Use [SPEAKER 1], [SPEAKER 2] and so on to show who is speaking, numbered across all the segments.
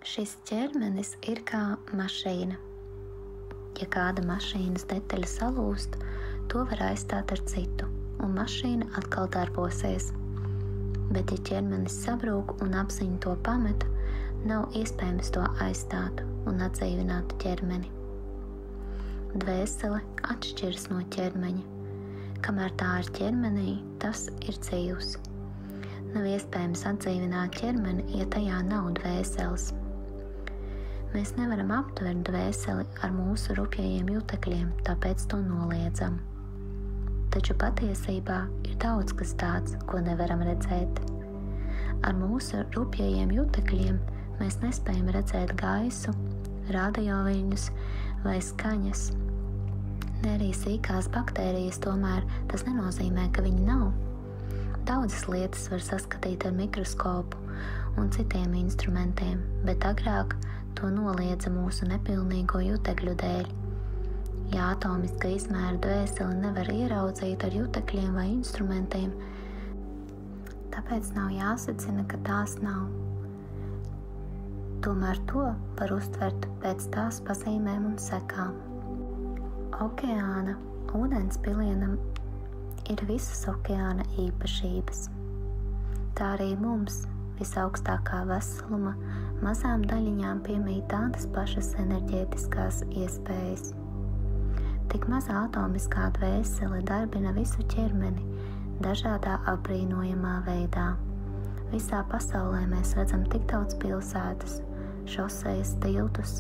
[SPEAKER 1] Šis ķermenis ir kā mašīna. Ja kāda mašīnas detaļa salūst, to var aizstāt ar citu, un mašīna atkal darbosies. Bet ja ķermenis sabrūk un apziņa to pamet, nav iespējams to aizstāt un atdzīvināt ķermeni. Dvēsele atšķiras no ķermeņa. Kamēr tā ir ķermenī, tas ir dzīvs. Nav iespējams atdzīvināt ķermeni, ja tajā nav dvēseles. Mēs nevaram aptvert dvēseli ar mūsu rupjajiem jutekļiem, tāpēc to noliedzam. Taču patiesībā ir daudz kas tāds, ko nevaram redzēt. Ar mūsu rupjajiem jutekļiem mēs nespējam redzēt gaisu, radioviļņus vai skaņas. Ne arī sīkās baktērijas, tomēr tas nenozīmē, ka viņi nav. Daudzas lietas var saskatīt ar mikroskopu un citiem instrumentiem, bet agrāk to noliedza mūsu nepilnīgo jutekļu dēļ. Ja atomiska izmēra dvēseli nevar ieraudzīt ar jutekļiem vai instrumentiem, tāpēc nav jāsacina, ka tās nav. Tomēr to var uztvert pēc tās pazīmēm un sekām. Okeāna ūdens pilienam ir visas okeāna īpašības. Tā arī mums, visaugstākā veseluma, mazām daļiņām piemīt tādas pašas enerģētiskās iespējas. Tik mazā atomiskā dvēsele darbina visu ķermeni dažādā apbrīnojamā veidā. Visā pasaulē mēs redzam tik daudz pilsētas, šosejas, tiltus,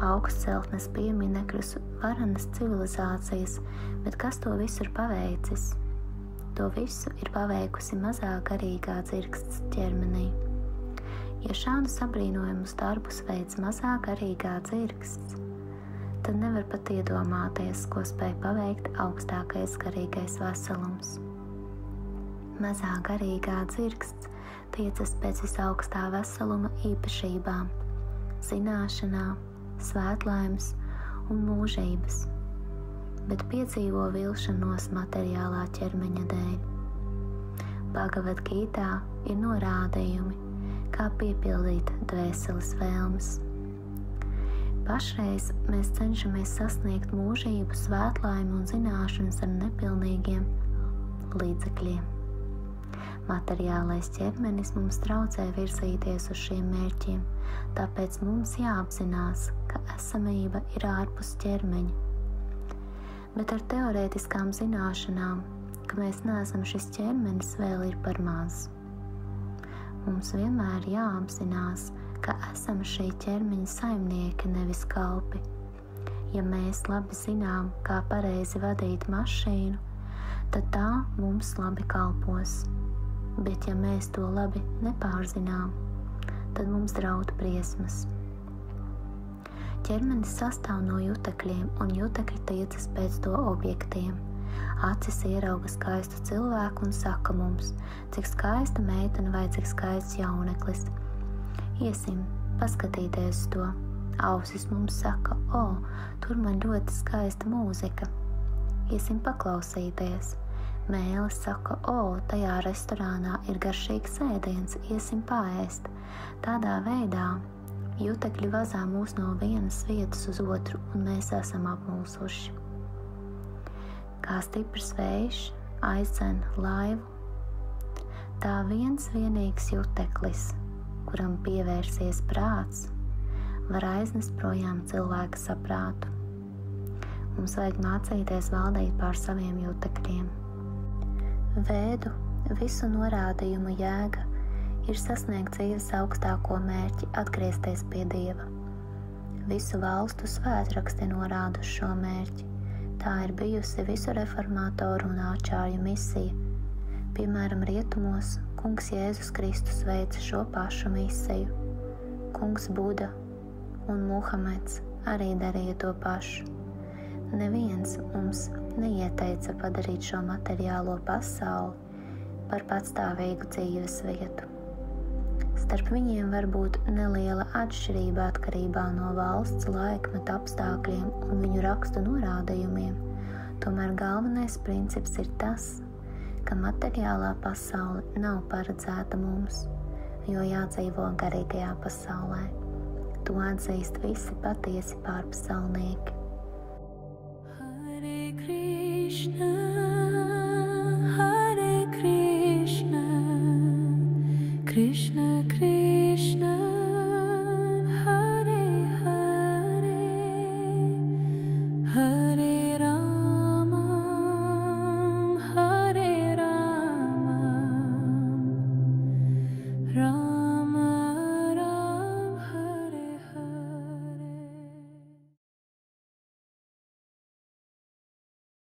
[SPEAKER 1] augstceltnes, pieminekļus, varenas civilizācijas, bet kas to visu ir paveicis? To visu ir paveikusi mazā garīgā dzirksts ķermenī. Ja šādus apbrīnojumus darbus veids mazā garīgā dzirksts, tad nevar pat iedomāties, ko spēj paveikt augstākais garīgais veselums. Mazā garīgā dzirksts tiecas pēc visaugstā veseluma īpašībām, zināšanām, svētlaimes un mūžības, bet piedzīvo vilšanos materiālā ķermeņa dēļ. Bhagavad Gītā ir norādījumi, kā piepildīt dvēseles vēlmes. Pašreiz mēs cenšamies sasniegt mūžību, svētlaimi un zināšanas ar nepilnīgiem līdzekļiem. Materiālais ķermenis mums traucē virzīties uz šiem mērķiem, tāpēc mums jāapzinās, ka esamība ir ārpus ķermeņa. Bet ar teorētiskām zināšanām, ka mēs neesam šis ķermenis, vēl ir par maz. Mums vienmēr jāapzinās, ka esam šī ķermeņa saimnieki, nevis kalpi. Ja mēs labi zinām, kā pareizi vadīt mašīnu, tad tā mums labi kalpos. Bet ja mēs to labi nepārzinām, tad mums draud briesmas. Ķermenis sastāv no jutekļiem, un jutekļi tiecas pēc to objektiem. Acis ierauga skaistu cilvēku un saka mums, cik skaista meitene vai cik skaists jauneklis. Iesim paskatīties to. Ausis mums saka, tur man ļoti skaista mūzika. Iesim paklausīties. Mēlis saka, tajā restorānā ir garšīgs ēdiens, iesim paēst. Tādā veidā jutekļi vazā mūs no vienas vietas uz otru, un mēs esam apmulsuši. Kā stiprs vējš aizdzen laivu, tā viens vienīgs juteklis, kuram pievērsies prāts, var aiznest projām cilvēka saprātu. Mums vajag mācīties valdīt pār saviem jutekļiem. Vēdu visu norādījumu jēga ir sasniegt dzīves augstāko mērķi, atgriezties pie Dieva. Visu valstu svētraksti norāda uz šo mērķi. Tā ir bijusi visu reformātoru un āčārju misija. Piemēram, rietumos Kungs Jēzus Kristus veica šo pašu misiju. Kungs Buda un Muhameds arī darīja to pašu. Neviens mums neieteica padarīt šo materiālo pasauli par patstāvīgu dzīves vietu. Starp viņiem var būt neliela atšķirība atkarībā no valsts, laikmeta apstākļiem un viņu rakstu norādījumiem, tomēr galvenais princips ir tas, ka materiālā pasaule nav paredzēta mums, jo jādzīvo garīgajā pasaulē. To atzīst visi patiesi pārpasaulnieki.
[SPEAKER 2] Hare Krishna, Hare Krishna, Krishna